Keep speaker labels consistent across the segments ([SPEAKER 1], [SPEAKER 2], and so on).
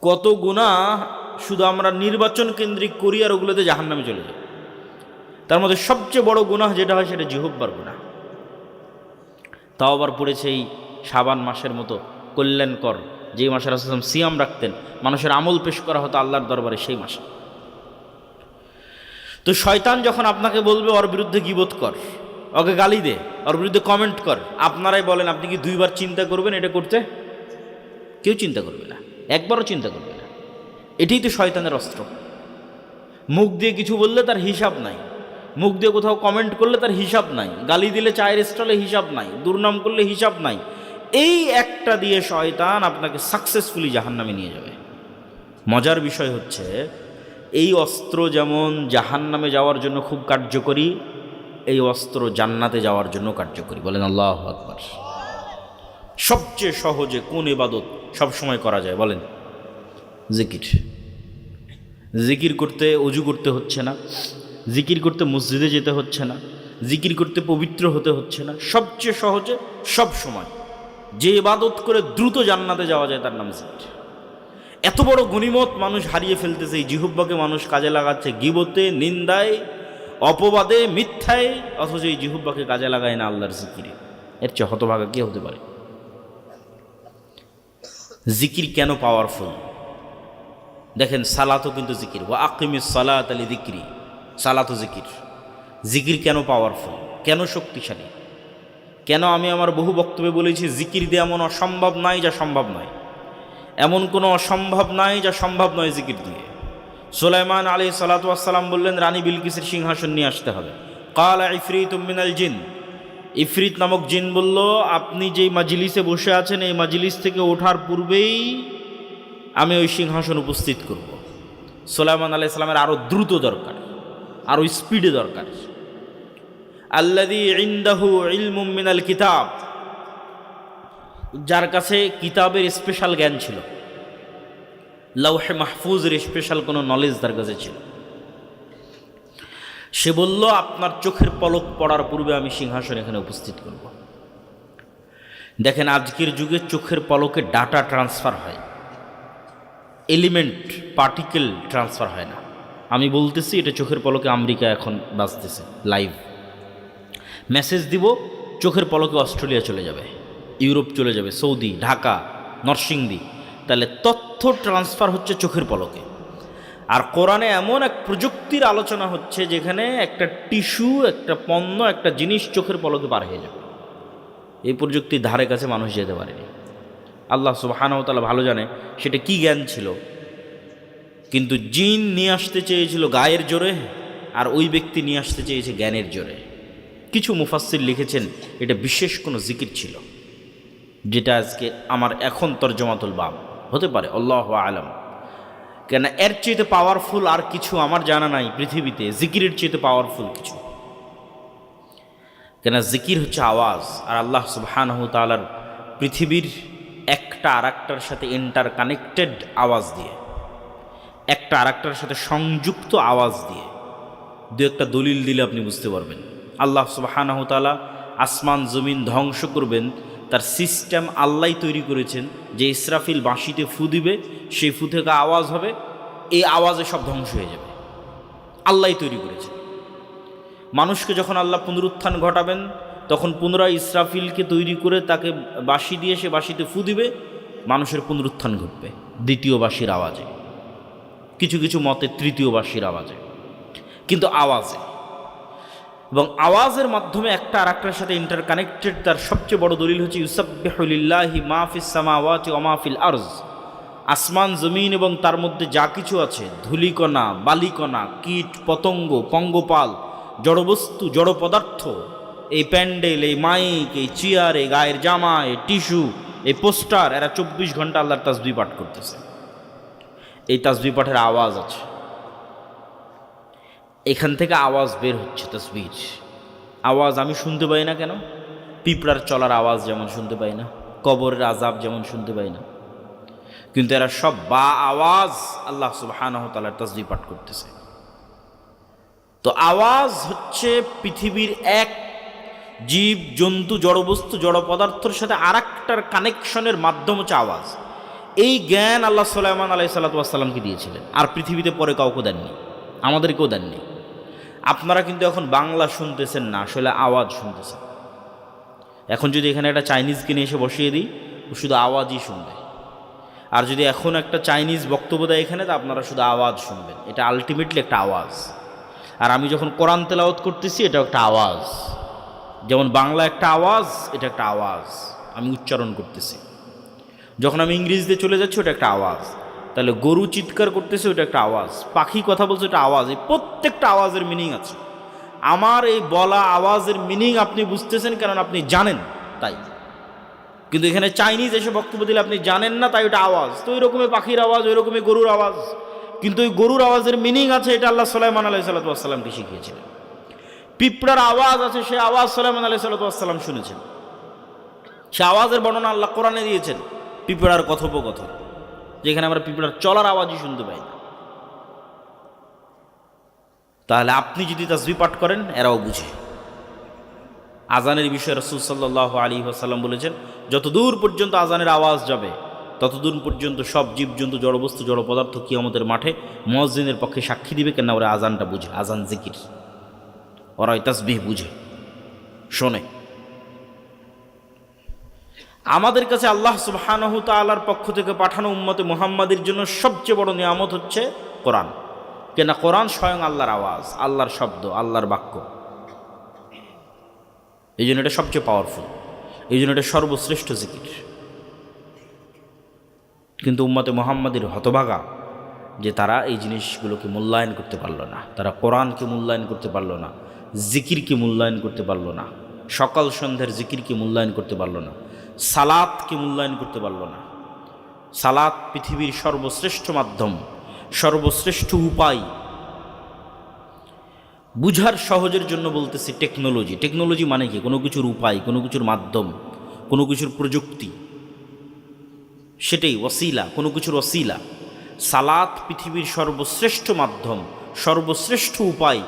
[SPEAKER 1] কত গুনাহ শুধু আমরা নির্বাচন কেন্দ্রিক করি আর ওগুলোতে জাহান্নামে চলে যাই। তার মধ্যে সবচেয়ে বড় গুনাহ যেটা হয় সেটা জিহ্বার গুনাহ। তাও আবার পড়েছে এই শাবান মাসের মতো কল্যাণকর, যে মাসে রাসূল সাল্লাল্লাহু আলাইহি ওয়াসাল্লাম সিয়াম রাখতেন, মানুষের আমল পেশ করা হতো আল্লাহর দরবারে সেই মাসে। তো শয়তান যখন আপনাকে বলবে ওর বিরুদ্ধে গীবত কর, ওকে গালি দে, ওর বিরুদ্ধে কমেন্ট কর, আপনারাই বলেন আপনি কি দুইবার চিন্তা করবেন এটা করতে? কেউ চিন্তা করবে না, একবারও চিন্তা করবে না। এটাই তো শয়তানের অস্ত্র। মুখ দিয়ে কিছু বললে তার হিসাব নাই, মুখ দিয়ে কোথাও কমেন্ট করলে তার হিসাব নাই, গালি দিলে চায়ের স্টলে হিসাব নাই, দুর্নাম করলে হিসাব নাই। এই একটা দিয়ে শয়তান আপনাকে সাকসেসফুলি জাহান্নামে নিয়ে যাবে। মজার বিষয় হচ্ছে এই অস্ত্র যেমন জাহান্নামে যাওয়ার জন্য খুব কার্যকরী, এই অস্ত্র জান্নাতে যাওয়ার জন্য কার্যকরী। বলেন আল্লাহু আকবার। সবচেয়ে সহজে কোন ইবাদত সবসময় করা যায় বলেন? জিকির। জিকির করতে অজু করতে হচ্ছে না, জিকির করতে মসজিদে যেতে হচ্ছে না, জিকির করতে পবিত্র হতে হচ্ছে না। সবচেয়ে সহজে সব সময় যে ইবাদত করে দ্রুত জান্নাতে যাওয়া যায় তার নাম জিকির। এত বড় গনিমত মানুষ হারিয়ে ফেলতেছে, এই জিহ্বাকে মানুষ কাজে লাগাচ্ছে গীবতে, নিন্দায়, অপবাদে, মিথ্যায়, অথচ এই জিহ্বাকে কাজে লাগায় না আল্লাহর জিকিরে। এর চেয়ে হতভাগা কে হতে পারে? জিকির কেন পাওয়ারফুল দেখেন, সালাতও কিন্তু জিকির। ওয়া আকিমিস সালাত লিযিকরি, সালাতও জিকির। জিকির কেন পাওয়ারফুল, কেন শক্তিশালী, কেন আমি আমার বহু বক্তব্যে বলেছি জিকির দিয়ে এমন অসম্ভব নাই যা সম্ভব নয়, এমন কোনো অসম্ভব নাই যা সম্ভব নয় জিকির দিয়ে। সুলাইমান আলাইহিস সালাতু ওয়াস সালাম বললেন রানী বিলকিসের সিংহাসন নিয়ে আসতে হবে। ক্বালা ইফরিতুম মিনাল জিন, ইফরিত নামক জিন বলল আপনি যেই মাজলিসে বসে আছেন এই মাজলিস থেকে ওঠার পূর্বেই আমি ওই সিংহাসন উপস্থিত করব। সুলাইমান আলাইহিস সালামের আরও দ্রুত দরকার, আরও স্পিডে দরকার। আল্লাযী ইনদাহু ইলমুম মিনাল কিতাব, যার কাছে কিতাবের স্পেশাল জ্ঞান ছিল, লাউহে মাহফুজের স্পেশাল কোনো নলেজ তার কাছে ছিল। সে বলল আপনার চোখের পলক পড়ার পূর্বে আমি সিংহাসন এখানে উপস্থিত করব। দেখেন আজকের যুগে চোখের পলকে ডাটা ট্রান্সফার হয়, এলিমেন্ট পার্টিকেল ট্রান্সফার হয় না। আমি বলতেছি এটা চোখের পলকে আমেরিকা এখন বাজতেছে লাইভ। মেসেজ দিব, চোখের পলকে অস্ট্রেলিয়া চলে যাবে, ইউরোপ চলে যাবে, সৌদি, ঢাকা, নরসিংদী। তাহলে তথ্য ট্রান্সফার হচ্ছে চোখের পলকে। আর কোরআনে এমন এক প্রযুক্তির আলোচনা হচ্ছে যেখানে একটা টিস্যু, একটা পণ্য, একটা জিনিস চোখের পলকে পার হয়ে যাবে। এই প্রযুক্তির ধারে কাছে মানুষ যেতে পারেনি। আল্লাহ সুবহানাহু ওয়া তাআলা ভালো জানে সেটা কি জ্ঞান ছিল। কিন্তু জিন নিয়ে আসতে চেয়েছিল গায়ের জোরে, আর ওই ব্যক্তি নিয়ে আসতে চেয়েছে জ্ঞানের জোরে। কিছু মুফাসসির লিখেছেন এটা বিশেষ কোনো জিকির ছিল, যেটা আজকে আমার এখন তরজমাতুল বাব হতে পারে, আল্লাহু আলাম। কেন এর চেয়ে পাওয়ারফুল আর কিছু আমার জানা নাই পৃথিবীতে, জিকিরের চেয়ে পাওয়ারফুল কিছু। কেন জিকির হচ্ছে আওয়াজ, আর আল্লাহ সুবহানাহু ওয়া তাআলার পৃথিবীর একটা আর একটার সাথে ইন্টার কানেক্টেড আওয়াজ দিয়ে, একটা আর একটার সাথে সংযুক্ত আওয়াজ দিয়ে। দু একটা দলিল দিলে আপনি বুঝতে পারবেন। আল্লাহ সুবহানাহু ওয়া তাআলা আসমান জমিন ধ্বংস করবেন, তার সিস্টেম আল্লাহই তৈরি করেছেন। যে ইসরাফিল বাঁশিতে ফু দিবে, সেই ফু থেকে আওয়াজ হবে, এই আওয়াজে সব ধ্বংস হয়ে যাবে, আল্লাহই তৈরি করেছেন। মানুষকে যখন আল্লাহ পুনরুত্থান ঘটাবেন তখন পুনরায় ইসরাফিলকে তৈরি করে তাকে বাঁশি দিয়ে সে বাঁশিতে ফু দিবে, মানুষের পুনরুত্থান ঘটবে দ্বিতীয় বাঁশির আওয়াজে, কিছু কিছু মতে তৃতীয় বাঁশির আওয়াজে, কিন্তু আওয়াজে। এবং আওয়াজের মাধ্যমে একটা আর একটার সাথে ইন্টার কানেক্টেড। তার সবচেয়ে বড় দলিল হচ্ছে ইউসাব্বিহু লিল্লাহি মা ফিস সামাওয়াতি ওয়া মা ফিল আরজ, আসমান জমিন এবং তার মধ্যে যা কিছু আছে, ধূলিকণা, বালিকণা, কীট পতঙ্গ, পঙ্গপাল, জড়বস্তু, জড় পদার্থ, এই প্যান্ডেল, এই মাইক, এই চেয়ার, এই গায়ের জামা, এই টিস্যু, এই পোস্টার, এরা 24 ঘন্টা আল্লাহর তাসবিহ পাঠ করতেছে। এই তাসবিহ পাঠের আওয়াজ আছে, এখান থেকে আওয়াজ বের হচ্ছে, তাসবিহ আওয়াজ। আমি শুনতে পাই না কেন? পিঁপড়ার চলার আওয়াজ যেমন শুনতে পাই না, কবরের আযাব যেমন শুনতে পাই না, কিন্তু এরা সব বা আওয়াজ আল্লাহ সুবহানাহু ওয়া তাআলার তাসবিহ পাঠ করতেছে। তো আওয়াজ হচ্ছে পৃথিবীর এক জীব জন্তু, জড়বস্তু, জড় পদার্থের সাথে আর একটার কানেকশনের মাধ্যম হচ্ছে আওয়াজ। এই জ্ঞান আল্লাহ সুলাইমান আলাইহিস সালামকে দিয়েছিলেন, আর পৃথিবীতে পরে কাউকে দেননি, আমাদেরকেও দেননি। আপনারা কিন্তু এখন বাংলা শুনতেছেন না, আসলে আওয়াজ শুনতেছেন। এখন যদি এখানে একটা চাইনিজকে নিয়ে এসে বসিয়ে দিই, ও শুধু আওয়াজই শুনবে। আর যদি এখন একটা চাইনিজ বক্তব্য দেয় এখানে, তা আপনারা শুধু আওয়াজ শুনবেন। এটা আলটিমেটলি একটা আওয়াজ। আর আমি যখন কোরআন তেলাওয়াত করতেছি, এটা একটা আওয়াজ। যেমন বাংলা একটা আওয়াজ, এটা একটা আওয়াজ, আমি উচ্চারণ করতেছি। যখন আমি ইংরেজিতে চলে যাচ্ছি, ওটা একটা আওয়াজ। তাহলে গরু চিৎকার করতেছে, ওটা একটা আওয়াজ। পাখি কথা বলছে, এটা আওয়াজ। এই প্রত্যেকটা আওয়াজের মিনিং আছে। আমার এই বলা আওয়াজের মিনিং আপনি বুঝতেছেন, কারণ আপনি জানেন তাই। কিন্তু এখানে চাইনিজ এসে বক্তব্য দিলে আপনি জানেন না, তাই ওটা আওয়াজ। তো ওই রকমই পাখির আওয়াজ, ওই রকমই গরুর আওয়াজ। কিন্তু ওই গরুর আওয়াজের মিনিং আছে, এটা আল্লাহ সুলাইমান আলাইহিস সালামকে শিখিয়েছিলেন। পিঁপড়ার আওয়াজ আছে, সে আওয়াজ সুলাইমান আলাইহিস সালাম শুনেছেন। সে আওয়াজের বর্ণনা আল্লাহ কোরআনে দিয়েছেন। পিঁপড়ার কথোপকথন, যেখানে আমরা পিঁপড়ার চলার আওয়াজই শুনতে পাই না। তাহলে আপনি যদি তাসবিহ পাঠ করেন, এরাও বুঝে। আজানের বিষয়ে রাসূল সাল্লাল্লাহু আলাইহি ওয়াসাল্লাম বলেছেন, যতদূর পর্যন্ত আজানের আওয়াজ যাবে, ততদূর পর্যন্ত সব জীবজন্তু, জড়বস্তু, জড় পদার্থ কিয়ামতের মাঠে মুয়াজ্জিনের পক্ষে সাক্ষী দিবে। কেন? ওরা আজানটা বুঝে, আজান জিকির, ওরা ওই তাসবিহ বুঝে, শোনে। আমাদের কাছে আল্লাহ সুবহানাহু তাআলার পক্ষ থেকে পাঠানো উম্মতে মুহাম্মাদের জন্য সবচেয়ে বড় নিয়ামত হচ্ছে কোরআন। কেন? কোরআন স্বয়ং আল্লাহর আওয়াজ, আল্লাহর শব্দ, আল্লাহর বাক্য। এই জন্য এটা সবচেয়ে পাওয়ারফুল, এই জন্য এটা সর্বশ্রেষ্ঠ জিকির। কিন্তু উম্মতে মুহাম্মাদের হতভাগা যে তারা এই জিনিসগুলোকে মূল্যায়ন করতে পারলো না। তারা কোরআনকে মূল্যায়ন করতে পারলো না, জিকিরকে মূল্যায়ন করতে পারলো না, সকাল সন্ধ্যার জিকিরকে মূল্যায়ন করতে পারলো না, সালাতকে মূল্যায়ন করতে পারলো না। সালাত পৃথিবীর সর্বশ্রেষ্ঠ মাধ্যম, সর্বশ্রেষ্ঠ উপায়। বুঝার সহজের জন্য বলতেছি টেকনোলজি। টেকনোলজি মানে কি? কোনো কিছুর উপায়, কোনো কিছুর মাধ্যম, কোনো কিছুর প্রযুক্তি, সেটাই ওসিলা, কোনো কিছুর ওসিলা। সালাত পৃথিবীর সর্বশ্রেষ্ঠ মাধ্যম, সর্বশ্রেষ্ঠ উপায়,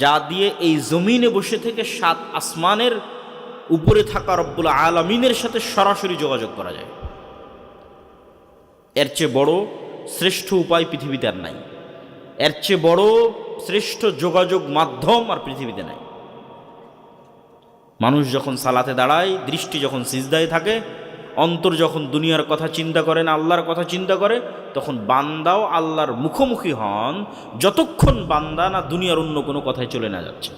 [SPEAKER 1] যা দিয়ে এই জমিনে বসে থেকে 7 আসমানের উপরে থাকা রব্বুল আলামিনের সাথে সরাসরি যোগাযোগ করা যায়। এর চেয়ে বড় শ্রেষ্ঠ উপায় পৃথিবীতে আর নাই। এর চেয়ে বড় শ্রেষ্ঠ যোগাযোগ মাধ্যম আর পৃথিবীতে নাই। মানুষ যখন সালাতে দাঁড়ায়, দৃষ্টি যখন সিজদায় থাকে, অন্তর যখন দুনিয়ার কথা চিন্তা করে না, আল্লাহর কথা চিন্তা করে, তখন বান্দাও আল্লাহর মুখোমুখি হন, যতক্ষণ বান্দা না দুনিয়ার অন্য কোনো কথায় চলে না যাচ্ছে।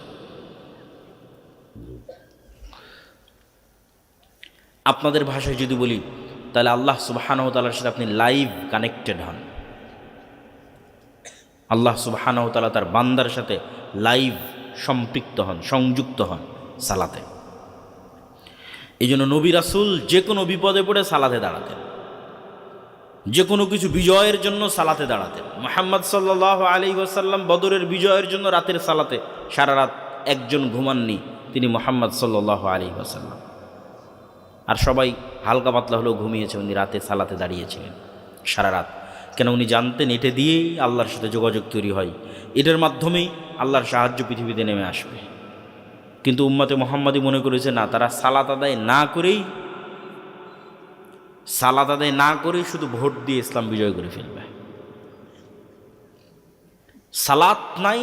[SPEAKER 1] আপনাদের ভাষায় যদি বলি, তাহলে আল্লাহ সুবহানাহু ওয়া তাআলার সাথে আপনি লাইভ কানেক্টেড হন। আল্লাহ সুবহানাহু ওয়া তাআলা তার বান্দার সাথে লাইভ সম্পৃক্ত হন, সংযুক্ত হন সালাতে। এই জন্য নবী রাসূল যে কোনো বিপদে পড়ে সালাতে দাঁড়াতেন, যে কোনো কিছু বিজয়ের জন্য সালাতে দাঁড়াতেন। মুহাম্মদ সাল্লাল্লাহু আলাইহি ওয়াসাল্লাম বদরের বিজয়ের জন্য রাতের সালাতে সারা রাত একজন ঘুমাননি, তিনি মুহাম্মদ সাল্লাল্লাহু আলাইহি ওয়াসাল্লাম। আর সবাই হালকা পাতলা হলেও ঘুমিয়েছে, উনি রাতে সালাতে দাঁড়িয়েছিলেন সারা রাত। কেন? উনি জানতেন এটা দিয়েই আল্লাহর সাথে যোগাযোগ তৈরি হয়, এটার মাধ্যমেই আল্লাহর সাহায্য পৃথিবীতে নেমে আসবে। কিন্তু উম্মতে মুহাম্মাদি মনে করেছে না, তারা সালাত আদায় না করেই শুধু ভোট দিয়ে ইসলাম বিজয় করে ফেলবে। সালাত নাই,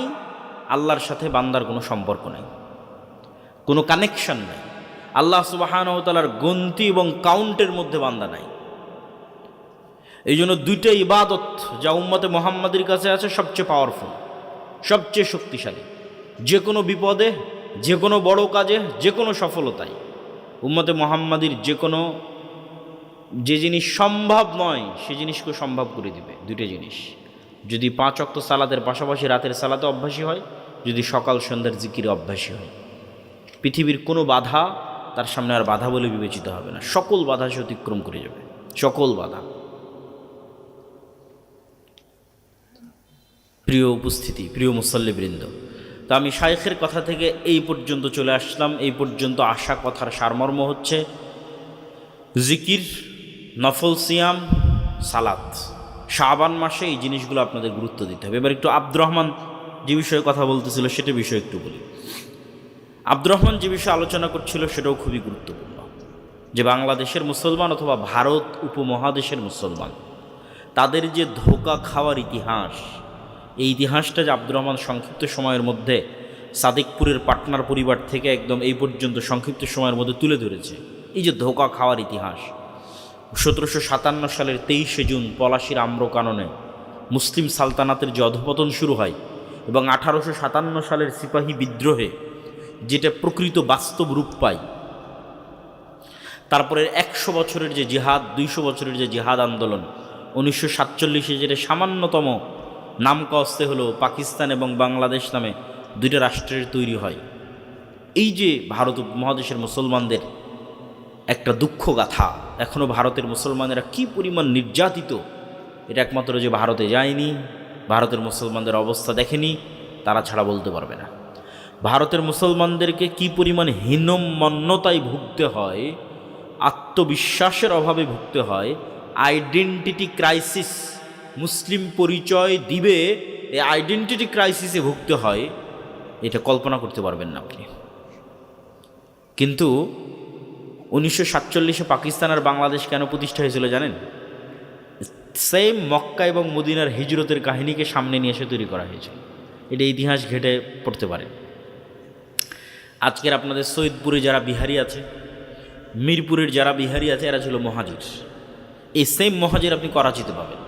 [SPEAKER 1] আল্লাহর সাথে বান্দার কোনো সম্পর্ক নাই, কোনো কানেকশন নাই। আল্লাহ সুবহানাহু ওয়া তাআলার গন্তি এবং কাউন্টের মধ্যে বান্দা নাই। এই জন্য দুইটা ইবাদত যা উম্মতে মুহাম্মাদির কাছে আছে সবচেয়ে পাওয়ারফুল, সবচেয়ে শক্তিশালী। যে কোনো বিপদে, যে কোনো বড় কাজে, যে কোনো সফলতায় উম্মতে মুহাম্মাদির যে জিনিস সম্ভব নয়, সে জিনিসকে সম্ভব করে দিবে। দুইটা জিনিস, যদি 5 ওয়াক্ত সালাতের পাশাপাশি রাতের সালাতে অভ্যাসী হয়, যদি সকাল সন্ধ্যার জিকিরে অভ্যাসী হয়, পৃথিবীর কোনো বাধা তার সামনে আর বাধা বলে বিবেচিত হবে না। সকল বাধা সে অতিক্রম করে যাবে, সকল বাধা। প্রিয় উপস্থিতি, প্রিয় মুসল্লিবৃন্দ, তো আমি শাইখের কথা থেকে এই পর্যন্ত চলে আসলাম। এই পর্যন্ত আসা কথার সারমর্ম হচ্ছে জিকির, নফল সিয়াম, সালাত। শাবান মাসে এই জিনিসগুলো আপনাদের গুরুত্ব দিতে হবে। এবার একটু আব্দুর রহমান যে বিষয়ে কথা বলতেছিল সেটা বিষয়ে একটু বলি। আব্দুর রহমান যে বিষয়ে আলোচনা করছিল সেটাও খুবই গুরুত্বপূর্ণ, যে বাংলাদেশের মুসলমান অথবা ভারত উপমহাদেশের মুসলমান তাদের যে ধোঁকা খাওয়ার ইতিহাস, এই ইতিহাসটা যে আব্দুর রহমান সংক্ষিপ্ত সময়ের মধ্যে সাদিকপুরের পাটনার পরিবার থেকে একদম এই পর্যন্ত সংক্ষিপ্ত সময়ের মধ্যে তুলে ধরেছে। এই যে ধোঁকা খাওয়ার ইতিহাস, 1757 সালের 23শে জুন পলাশির আম্রকাননে মুসলিম সালতানাতের যে অধপতন শুরু হয় এবং 1857 সালের সিপাহী বিদ্রোহে যেটা প্রকৃত বাস্তব রূপ পায়, তারপরে 100 বছরের যে জিহাদ, 200 বছরের যে জিহাদ আন্দোলন, 1947-এ যেটা সামান্যতম নামকাস্তে হলো পাকিস্তান এবং বাংলাদেশ নামে দুইটা রাষ্ট্রের তৈরি হয়। এই যে ভারত উপমহাদেশের মুসলমানদের একটা দুঃখ গাথা, এখনও ভারতের মুসলমানেরা কি পরিমাণ নির্যাতিত, এটা একমাত্র যে ভারতে যায়নি, ভারতের মুসলমানদের অবস্থা দেখেনি, তারা ছাড়া বলতে পারবে না। ভারতের মুসলমানদেরকে কি পরিমাণ হীনম্মন্যতায় ভুগতে হয়, আত্মবিশ্বাসের অভাবে ভুগতে হয়, আইডেন্টিটি ক্রাইসিস, মুসলিম পরিচয় দিবে এই আইডেন্টিটি ক্রাইসিসে ভুগতে হয়, এটা কল্পনা করতে পারবেন না আপনি। কিন্তু 1947-এ পাকিস্তান আর বাংলাদেশ কেন প্রতিষ্ঠা হয়েছিল জানেন? সেম মক্কা এবং মদিনার হিজরতের কাহিনীকে সামনে নিয়ে এসে তৈরি করা হয়েছিল। এটা ইতিহাস ঘেটে পড়তে পারে। আজকের আপনাদের সৈয়দপুরে যারা বিহারি আছে, মিরপুরের যারা বিহারি আছে, এরা ছিল মহাজির। এই সেম মহাজির আপনি করাচিতে পাবেন।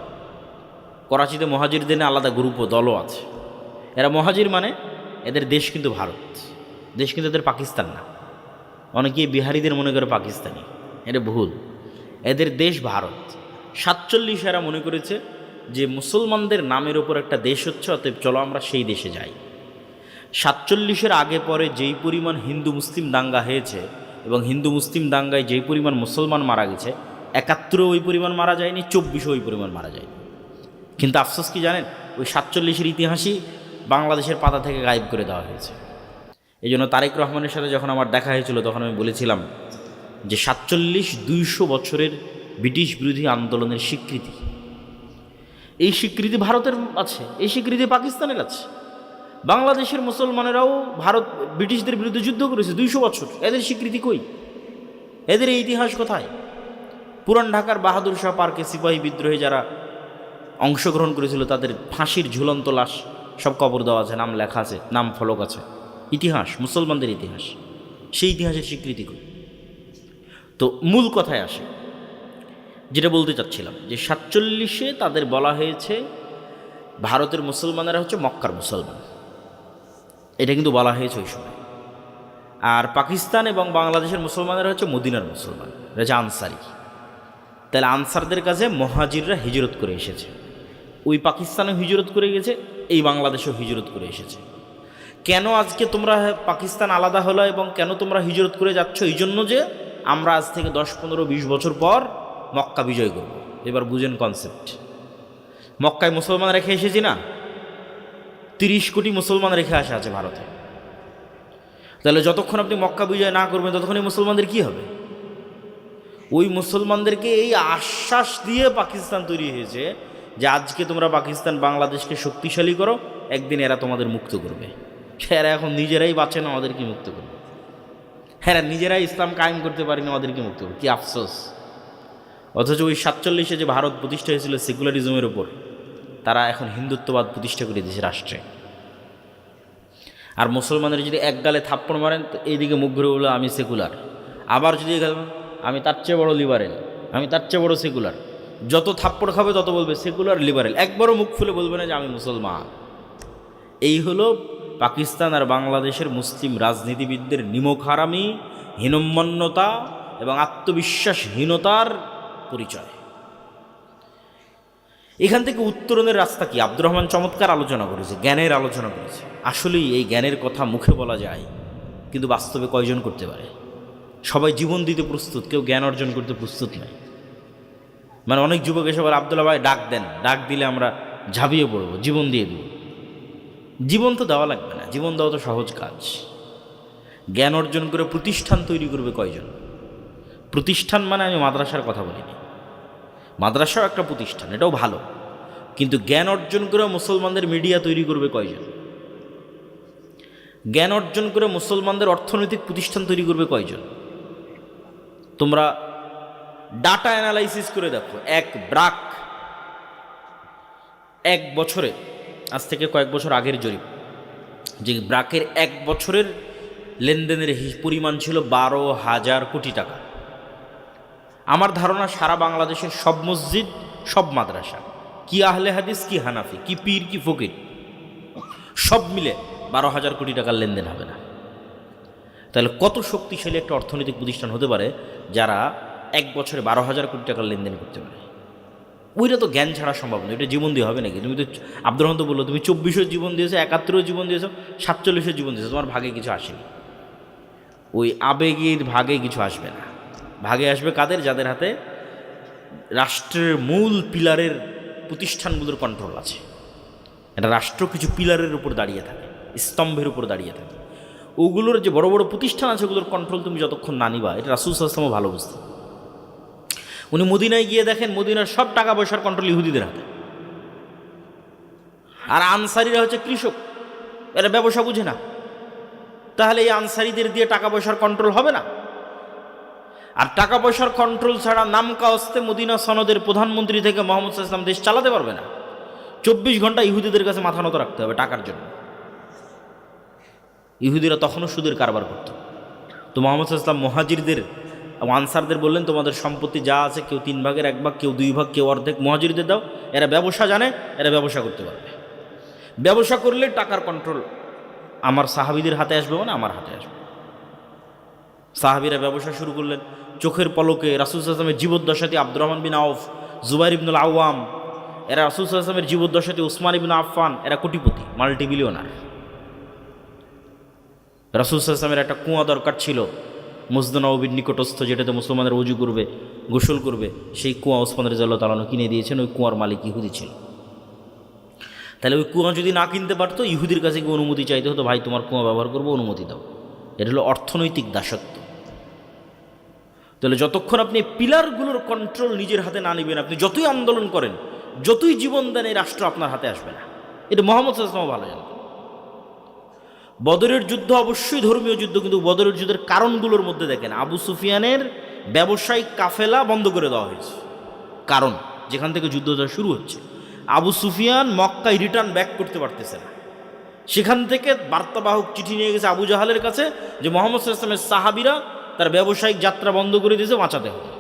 [SPEAKER 1] করাচিতে মহাজিরদের আলাদা গ্রুপ ও দলও আছে। এরা মহাজির মানে এদের দেশ কিন্তু ভারত, দেশ কিন্তু এদের পাকিস্তান না। অনেকেই বিহারিদের মনে করে পাকিস্তানি, এটা ভুল। এদের দেশ ভারত। 47 এরা মনে করেছে যে মুসলমানদের নামের ওপর একটা দেশ হচ্ছে, অতএব চলো আমরা সেই দেশে যাই। 47-এর আগে পরে যেই পরিমাণ হিন্দু মুসলিম দাঙ্গা হয়েছে এবং হিন্দু মুসলিম দাঙ্গায় যেই পরিমাণ মুসলমান মারা গেছে, 71-এও ওই পরিমাণ মারা যায়নি, 24-এও ওই পরিমাণ মারা যায়নি। কিন্তু আফসোস কি জানেন? ওই 47-এর ইতিহাসই বাংলাদেশের পাতা থেকে গায়েব করে দেওয়া হয়েছে। এই জন্য তারেক রহমানের সাথে যখন আমার দেখা হয়েছিল, তখন আমি বলেছিলাম যে 47-200 বছরের ব্রিটিশ বিরোধী আন্দোলনের স্বীকৃতি, এই স্বীকৃতি ভারতের আছে, এই স্বীকৃতি পাকিস্তানের আছে। বাংলাদেশের মুসলমানেরাও ভারত ব্রিটিশদের বিরুদ্ধে যুদ্ধ করেছে 200 বছর, এদের স্বীকৃতি কই? এদের এই ইতিহাস কোথায়? পুরান ঢাকার বাহাদুর শাহ পার্কে সিপাহী বিদ্রোহে যারা অংশগ্রহণ করেছিল তাদের ফাঁসির ঝুলন্ত লাশ সব কবর দেওয়া আছে, নাম লেখা আছে, নাম ফলক আছে। ইতিহাস, মুসলমানদের ইতিহাস, সেই ইতিহাসের স্বীকৃতি কই? তো মূল কথায় আসে, যেটা বলতে চাচ্ছিলাম যে 47-এ তাদের বলা হয়েছে ভারতের মুসলমানেরা হচ্ছে মক্কার মুসলমান, এটা কিন্তু বলা হয়েছে ওই সময়। আর পাকিস্তান এবং বাংলাদেশের মুসলমানেরা হচ্ছে মদিনার মুসলমান, এটা হচ্ছে আনসারি। তাহলে আনসারদের কাছে মহাজিররা হিজরত করে এসেছে, ওই পাকিস্তানেও হিজরত করে গেছে, এই বাংলাদেশেও হিজরত করে এসেছে। কেন আজকে তোমরা পাকিস্তান আলাদা হলো এবং কেন তোমরা হিজরত করে যাচ্ছ? এই জন্য যে আমরা আজ থেকে 10, 15, 20 বছর পর মক্কা বিজয় করব। এবার বুঝেন কনসেপ্ট। মক্কায় মুসলমান রেখে এসেছি না, 30 কোটি মুসলমান রেখে আসা আছে ভারতে। তাহলে যতক্ষণ আপনি মক্কা বিজয় না করবেন ততক্ষণই মুসলমানদের কি হবে? ওই মুসলমানদেরকে এই আশ্বাস দিয়ে পাকিস্তান তৈরি হয়েছে যে আজকে তোমরা পাকিস্তান বাংলাদেশকে শক্তিশালী করো, একদিন এরা তোমাদের মুক্ত করবে। এরা এখন নিজেরাই বাঁচে না, আমাদেরকে মুক্ত করবে। হ্যাঁ, নিজেরাই ইসলাম কায়েম করতে পারি না, আমাদেরকে মুক্ত করবে। কি আফসোস! অথচ ওই 47-এ যে ভারত প্রতিষ্ঠা হয়েছিল সেকুলারিজমের ওপর, তারা এখন হিন্দুত্ববাদ প্রতিষ্ঠা করে দিয়েছে রাষ্ট্রে। আর মুসলমানের যদি এক গালে থাপ্পড় মারেন তো এইদিকে মুখ ঘুরে বলে আমি সেকুলার, আবার যদি আমি তার চেয়ে বড় লিবারেল, আমি তার চেয়ে বড় সেকুলার। যত থাপ্পড় খাবে তত বলবে সেকুলার, লিবারেল, একবারও মুখ খুলে বলবে না যে আমি মুসলমান। এই হলো পাকিস্তান আর বাংলাদেশের মুসলিম রাজনীতিবিদদের নিমক হারামি, হীনম্মন্যতা এবং আত্মবিশ্বাসহীনতার পরিচয়। এখান থেকে উত্তরণের রাস্তা কি? আব্দুর রহমান চমৎকার আলোচনা করেছে, জ্ঞানের আলোচনা করেছে। আসলেই এই জ্ঞানের কথা মুখে বলা যায়, কিন্তু বাস্তবে কয়জন করতে পারে? সবাই জীবন দিতে প্রস্তুত, কেউ জ্ঞান অর্জন করতে প্রস্তুত নয়। মানে অনেক যুবক এসে বলে আব্দুল্লাহ ভাই ডাক দেন, ডাক দিলে আমরা ঝাঁপিয়ে পড়বো, জীবন দিয়ে দেব। জীবন তো দেওয়া লাগবে না, জীবন দেওয়া তো সহজ কাজ। জ্ঞান অর্জন করে প্রতিষ্ঠান তৈরি করবে কয়জন? প্রতিষ্ঠান মানে আমি মাদ্রাসার কথা বলিনি, মাদ্রাসাও একটা প্রতিষ্ঠান, এটাও ভালো, কিন্তু জ্ঞান অর্জন করে মুসলমানদের মিডিয়া তৈরি করবে কয়জন? জ্ঞান অর্জন করে মুসলমানদের অর্থনৈতিক প্রতিষ্ঠান তৈরি করবে কয়জন? তোমরা ডাটা অ্যানালাইসিস করে দেখো, এক ব্রাক এক বছরে, আজ থেকে কয়েক বছর আগের জরিপ, যে ব্র্যাকের এক বছরের লেনদেনের পরিমাণ ছিল 12,000 কোটি টাকা। আমার ধারণা সারা বাংলাদেশের সব মসজিদ, সব মাদ্রাসা, কি আহলে হাদিস, কি হানাফি, কি পীর, কি ফকির, সব মিলে 12,000 কোটি টাকার লেনদেন হবে না। তাহলে কত শক্তিশালী একটা অর্থনৈতিক প্রতিষ্ঠান হতে পারে যারা এক বছরে 12,000 কোটি টাকার লেনদেন করতে পারে? ওইটা তো জ্ঞান ছাড়া সম্ভব নয়, এটা জীবন দিয়ে হবে নাকি? তুমি তো আব্দুর রহমান তো বললো তুমি 24 জীবন দিয়েছো, 71 জীবন দিয়েছো, 47 জীবন দিয়েছো, তোমার ভাগে কিছু আসেনি। ওই আবেগের ভাগে কিছু আসবে না। ভাগে আসবে কাদের? যাদের হাতে রাষ্ট্রের মূল পিলারের প্রতিষ্ঠানগুলোর কন্ট্রোল আছে। এটা রাষ্ট্র কিছু পিলারের উপর দাঁড়িয়ে থাকে, স্তম্ভের উপর দাঁড়িয়ে থাকে। ওগুলোর যে বড় বড় প্রতিষ্ঠান আছে ওগুলোর কন্ট্রোল তুমি যতক্ষণ না নিবা, এটা রাসূল সাল্লাল্লাহু আলাইহি ওয়াসাল্লাম ভালো বুঝতেন। উনি মদিনায় গিয়ে দেখেন মদিনার সব টাকা পয়সার কন্ট্রোল ইহুদিদের হাতে, আর আনসারিরা হচ্ছে কৃষক, এরা ব্যবসা বুঝে না। তাহলে এই আনসারিদের দিয়ে টাকা পয়সার কন্ট্রোল হবে না? আর টাকা পয়সার কন্ট্রোল ছাড়া নামকা অস্তে মদিনা সনদের প্রধানমন্ত্রী থেকে মুহাম্মদ সাল্লাল্লাহু আলাইহি ওয়াসাল্লাম দেশ চালাতে পারবে না। 24 ঘন্টা ইহুদিদের কাছে মাথা নত রাখতে হবে টাকার জন্য। ইহুদিরা তখনও সুদের কারবার করত। তো মুহাম্মদ সাল্লাল্লাহু আলাইহি ওয়াসাল্লাম মুহাজিরদের, আনসারদের বললেন তোমাদের সম্পত্তি যা আছে কেউ 3 ভাগের 1 ভাগ, কেউ 2 ভাগ, কেউ অর্ধেক মুহাজিরদের দাও। এরা ব্যবসা জানে, এরা ব্যবসা করতে পারবে। ব্যবসা করলে টাকার কন্ট্রোল আমার সাহাবীদের হাতে আসবে, মানে আমার হাতে আসবে। সাহাবীরা ব্যবসা শুরু করলেন। চোখের পলকে রাসূল সাল্লাল্লাহু আলাইহি ওয়াসাল্লামের জীবদ্দশাতে আব্দুর রহমান বিন আউফ, জুবাইর ইবনুল আওয়াম, এরা রাসূল সাল্লাল্লাহু আলাইহি ওয়াসাল্লামের জীবদ্দশাতে উসমান ইবনে আফফান, এরা কোটিপতি, মাল্টিবিলিয়নার। রাসূল সাল্লাল্লাহু আলাইহি ওয়াসাল্লামের একটা কুয়া দরকার ছিল মসজিদ নববীর নিকটস্থ, যেটাতে মুসলমানদের ওযু করবে, গোসল করবে। সেই কুয়া ওসমান রাদিয়াল্লাহু তাআলা আনহু কিনে দিয়েছেন। ওই কুয়ার মালিক ইহুদি ছিল। তাহলে ওই কুয়া যদি না কিনতে পারতো, ইহুদির কাছে গিয়ে অনুমতি চাইতে হতো, ভাই তোমার কুয়া ব্যবহার করবো, অনুমতি দাও। এটা হলো অর্থনৈতিক দাসত্ব। তাহলে যতক্ষণ আপনি পিলারগুলোর কন্ট্রোল নিজের হাতে না নেবেন, আপনি যতই আন্দোলন করেন, যতই জীবন দেন, এই রাষ্ট্র আপনার হাতে আসবে না। এটা মুহাম্মদ সাল্লাল্লাহু আলাইহি ওয়াসাল্লাম ভালো জানতেন। বদরের যুদ্ধ অবশ্যই ধর্মীয় যুদ্ধ, কিন্তু বদরের যুদ্ধের কারণগুলোর মধ্যে দেখেন আবু সুফিয়ানের ব্যবসায়িক কাফেলা বন্ধ করে দেওয়া হয়েছে। কারণ যেখান থেকে যুদ্ধটা শুরু হচ্ছে, আবু সুফিয়ান মক্কায় রিটার্ন ব্যাক করতে পারতেছে না। সেখান থেকে বার্তাবাহক চিঠি নিয়ে গেছে আবু জাহালের কাছে যে মুহাম্মদ সাল্লাল্লাহু আলাইহি ওয়াসাল্লামের সাহাবীরা তার ব্যবসায়িক যাত্রা বন্ধ করে দিয়েছে, বাঁচাতে হবে।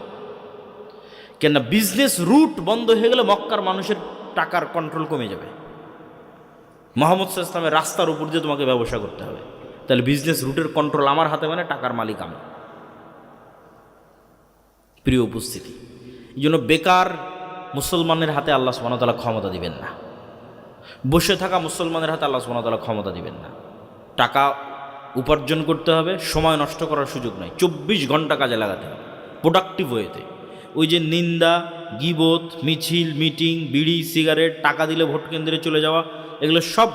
[SPEAKER 1] কেননা বিজনেস রুট বন্ধ হয়ে গেলে মক্কার মানুষের টাকার কন্ট্রোল কমে যাবে। মুহাম্মদ সাল্লাল্লাহু আলাইহি ওয়াসাল্লামের রাস্তার উপর দিয়ে তোমাকে ব্যবসা করতে হবে। তাহলে বিজনেস রুটের কন্ট্রোল আমার হাতে, মানে টাকার মালিক আমি। প্রিয় উপস্থিতি, এই জন্য বেকার মুসলমানের হাতে আল্লাহ সুবহানাহু ওয়া তাআলা ক্ষমতা দিবেন না। বসে থাকা মুসলমানের হাতে আল্লাহ সুবহানাহু ওয়া তাআলা ক্ষমতা দিবেন না। টাকা উপার্জন করতে হবে, সময় নষ্ট করার সুযোগ নাই। 24 ঘন্টা কাজে লাগাতে হবে প্রোডাক্টিভ ওয়েতে। ওই যে নিন্দা, গীবত, মিছিল, মিটিং, বিড়ি, সিগারেট, টাকা দিলে ভোট কেন্দ্রে চলে যাওয়া, এগুলো সব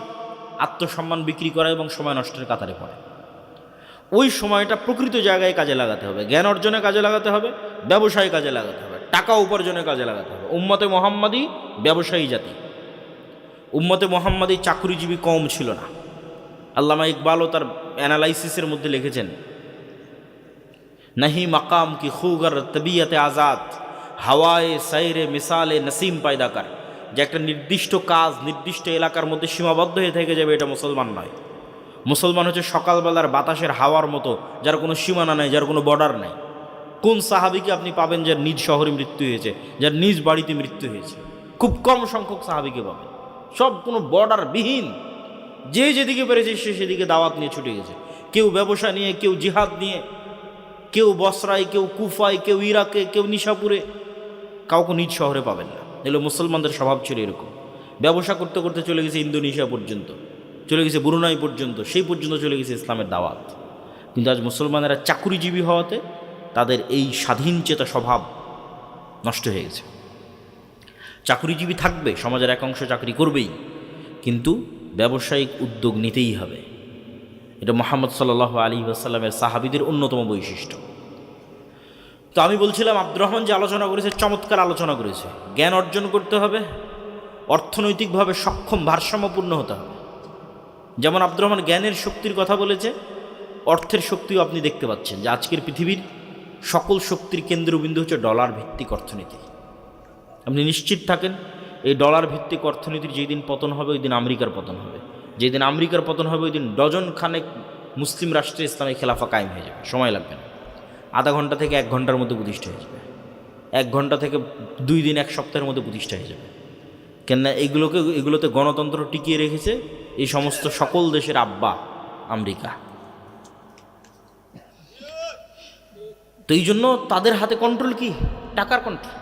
[SPEAKER 1] আত্মসম্মান বিক্রি করা এবং সময় নষ্টের কাতারে পড়ে। ওই সময়টা প্রকৃত জায়গায় কাজে লাগাতে হবে, জ্ঞান অর্জনে কাজে লাগাতে হবে, ব্যবসায় কাজে লাগাতে হবে, টাকা উপার্জনে কাজে লাগাতে হবে। উম্মতে মুহাম্মাদি ব্যবসায়ী জাতি, উম্মতে মুহাম্মাদি চাকরিজীবী কম ছিল না। আল্লামা ইকবালও তার অ্যানালাইসিসের মধ্যে লিখেছেন, নাহি মাকাম কি খুগর তবিয়তে আজাদ, হাওয়ায়ে সাইরে মিসালে নসিম পায়দাকার। যে একটা নির্দিষ্ট কাজ নির্দিষ্ট এলাকার মধ্যে সীমাবদ্ধ হয়ে থেকে যাবে, এটা মুসলমান নয়। মুসলমান হচ্ছে সকালবেলার বাতাসের হাওয়ার মতো, যার কোনো সীমানা নেই, যার কোনো বর্ডার নেই। কোন সাহাবিকে আপনি পাবেন যার নিজ শহরে মৃত্যু হয়েছে, যার নিজ বাড়িতে মৃত্যু হয়েছে? খুব কম সংখ্যক সাহাবিকে পাবেন। সব কোনো বর্ডার বিহীন, যে যেদিকে পেরেছে সে সেদিকে দাওয়াত নিয়ে ছুটে গেছে। কেউ ব্যবসা নিয়ে, কেউ জিহাদ নিয়ে, কেউ বসরায়, কেউ কুফায়, কেউ ইরাকে, কেউ নিশাপুরে। কাউকে নিজ শহরে পাবেন না। এগুলো মুসলমানদের স্বভাব ছিল এরকম। ব্যবসা করতে করতে চলে গেছে ইন্দোনেশিয়া পর্যন্ত, চলে গেছে ব্রুনাই পর্যন্ত, সেই পর্যন্ত চলে গেছে ইসলামের দাওয়াত। কিন্তু আজ মুসলমানেরা চাকুরিজীবী হওয়াতে তাদের এই স্বাধীন চেতা স্বভাব নষ্ট হয়ে গেছে। চাকুরিজীবী থাকবে, সমাজের এক অংশ চাকরি করবেই, কিন্তু ব্যবসায়িক উদ্যোগ নিতেই হবে। এটা মুহাম্মদ সাল্লাল্লাহু আলাইহি ওয়াসাল্লামের সাহাবীদের অন্যতম বৈশিষ্ট্য। তো আমি বলছিলাম আব্দুর রহমান যে আলোচনা করেছে, চমৎকার আলোচনা করেছে। জ্ঞান অর্জন করতে হবে, অর্থনৈতিকভাবে সক্ষম, ভারসাম্যপূর্ণ হতে হবে। যেমন আব্দুর রহমান জ্ঞানের শক্তির কথা বলেছে, অর্থের শক্তিও আপনি দেখতে পাচ্ছেন যে আজকের পৃথিবীর সকল শক্তির কেন্দ্রবিন্দু হচ্ছে ডলার ভিত্তিক অর্থনীতি। আপনি নিশ্চিত থাকেন এই ডলার ভিত্তিক অর্থনীতির যেই দিন পতন হবে ওই দিন আমেরিকার পতন হবে, যেদিন আমেরিকার পতন হবে ওই দিন ডজন খানেক মুসলিম রাষ্ট্রে ইসলামী খেলাফা কায়েম হয়ে যাবে, সময় লাগবে না, আধা ঘন্টা থেকে 1 ঘন্টার মধ্যে প্রতিষ্ঠা হয়ে যাবে, 1 ঘন্টা থেকে 2 দিন 1 সপ্তাহের মধ্যে প্রতিষ্ঠা হয়ে যাবে। কেননা এগুলোতে গণতন্ত্র টিকিয়ে রেখেছে এই সমস্ত সকল দেশের আব্বা আমেরিকা। তো এই জন্য তাদের হাতে কন্ট্রোল কি? টাকার কন্ট্রোল।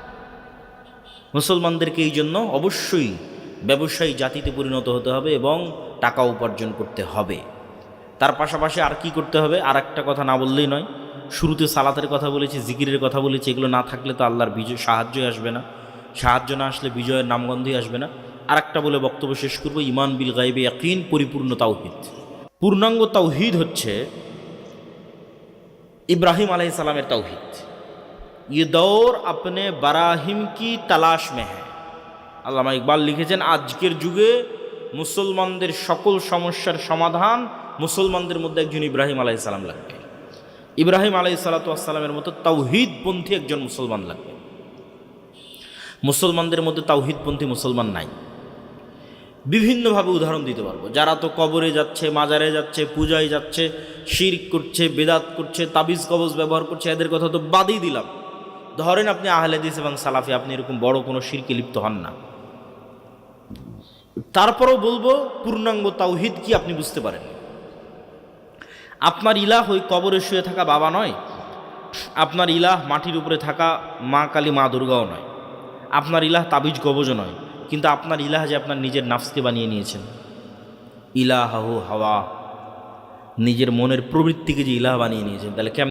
[SPEAKER 1] মুসলমানদেরকে এই জন্য অবশ্যই ব্যবসায়ী জাতিতে পরিণত হতে হবে এবং টাকা উপার্জন করতে হবে। তার পাশাপাশি আর কি করতে হবে? আর একটা কথা না বললেই নয়, শুরুতে সালাতের কথা বলেছি, জিকিরের কথা বলেছি, এগুলো না থাকলে তো আল্লাহর সাহায্যই আসবে না, সাহায্য না আসলে বিজয়ের নামগন্ধই আসবে না। আর একটা বলে বক্তব্য শেষ করব, ইমান বিল গাইবে ইয়াকিন, পরিপূর্ণ তাওহীদ। পূর্ণাঙ্গ তাওহীদ হচ্ছে ইব্রাহিম আলাইহিস সালামের তাওহীদ। ये दौर अपने बराहिम की तलाश में है। আল্লামা ইকবাল লিখেছেন, আজকের যুগে মুসলমানদের সকল সমস্যার সমাধান মুসলমানদের মধ্যে একজন ইব্রাহিম আলাইহিস সালাম লাগবে। ইব্রাহিম আলাইহিস সালামের মতো তাওহীদপন্থী একজন মুসলমান লাগবে। মুসলমানদের মধ্যে তাওহীদপন্থী মুসলমান নাই। বিভিন্নভাবে উদাহরণ দিতে পারবো। যারা তো কবরে যাচ্ছে, মাজারে যাচ্ছে, পূজায় যাচ্ছে, শিরক করছে, বেদাত করছে, তাবিজ কবজ ব্যবহার করছে, এদের কথা তো বাদই দিলাম। ধরেন আপনি আহলে হাদিস এবং সালাফি, আপনি এরকম বড় কোনো শিরকে লিপ্ত হন না, তারপরেও বলবো পূর্ণাঙ্গ তাওহীদ কি আপনি বুঝতে পারেন। আপনার ইলাহ ওই কবরে শুয়ে থাকা বাবা নয়, আপনার ইলাহ মাটির উপরে থাকা মা কালী, মা দুর্গাও নয়, আপনার ইলাহ তাবিজ কবজও নয়, কিন্তু আপনার ইলাহ যে আপনার নিজের নাফসকে বানিয়ে নিয়েছেন। ইলাহু হাওয়া, নিজের মনের প্রবৃত্তিকে যে ইলাহ বানিয়ে নিয়েছেন, তাহলে কেমন